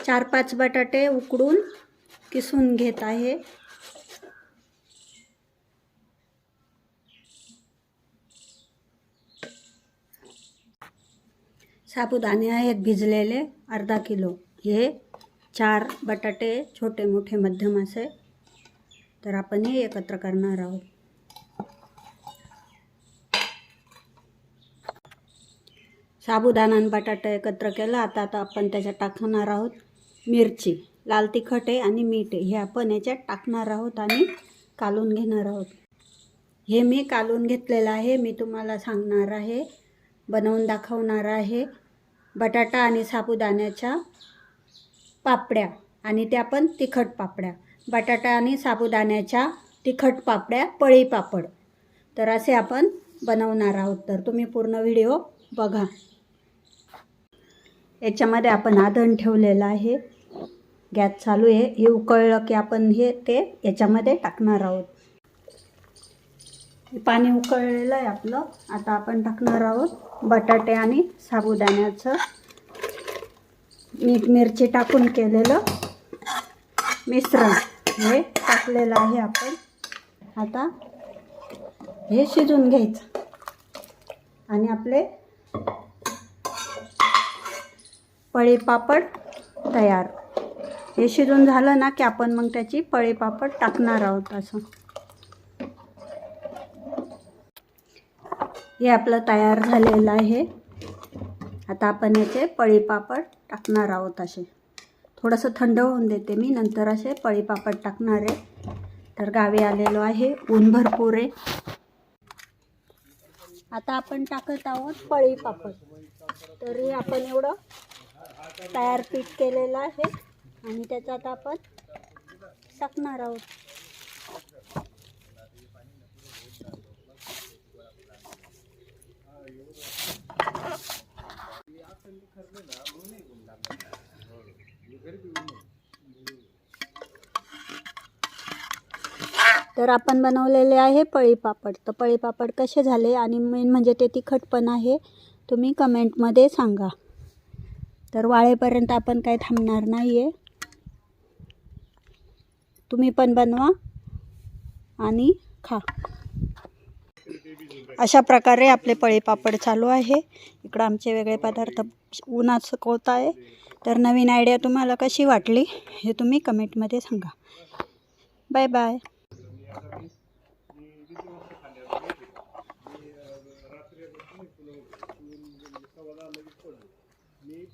4-5 बटाटे उकडून किसून घेत आहे। साबुदाणे आहेत भिजलेले अर्धा किलो। हे 4 बटाटे छोटे मोठे मध्यम असे, तर आपण हे एकत्र करणार आहोत। साबुदाणा आणि बटाटा एकत्र केला। आता आपण त्याच्यात टाकणार आहोत मिरची, लाल तिखट आहे आणि मीठ आहे, हे आपण याच्यात टाकणार आहोत आणि कालून घेणार आहोत। हे मी कालून घेतलेलं आहे। मी तुम्हाला सांगणार आहे, बनवून दाखवणार आहे बटाटा आणि साबुदाण्याच्या पापड्या, आणि त्या पण तिखट पापड्या। बटाटा आणि साबुदाण्याच्या तिखट पापड्या, पळी पापड, तर असे आपण बनवणार आहोत। तर तुम्ही पूर्ण व्हिडिओ बघा। याच्यामध्ये आपण आधण ठेवलेलं आहे, गॅस चालू आहे। हे उकळलं की आपण ते याच्यामध्ये टाकणार आहोत। पाणी उकळलेलं आहे आपलं। आता आपण टाकणार आहोत बटाटे आणि साबुदाण्याचं मीठ मिरची टाकून केलेलं मिश्रण, हे टाकलेलं आहे आपण। आता हे शिजून घ्यायचं आणि आपले पळी पापड तयार। हे शिजून झालं ना की आपण मग त्याची पळी पापड टाकणार आहोत। असं हे आपलं तयार झालेलं आहे। आता आपण याचे पळी पापड टाकणार आहोत। असे थोडंसं थंड होऊन देते मी, नंतर असे पळी पापड टाकणार आहे। तर गावी आलेलो आहे, ऊन भरपूर आहे। आता आपण टाकत आहोत पळी पापड। तर हे आपण एवढं तयार पीठ केलेलं आहे आणि त्याच्यात आपण टाकणार आहोत। तर आपण बनवलेले आहे पळी पापड। तर पळी पापड कसे झाले आणि मेन म्हणजे ते तिखट पण आहे, तुम्ही कमेंटमध्ये सांगा। तर वाळेपर्यंत आपण काही थांबणार नाही आहे, तुम्ही पण बनवा आणि खा। अशा प्रकारे आपले पळी पापड चालू आहे। इकडं आमचे वेगळे पदार्थ उन्हात सुकवत आहे। तर नवीन आयडिया तुम्हाला कशी वाटली हे तुम्ही कमेंटमध्ये सांगा। Bye bye. मी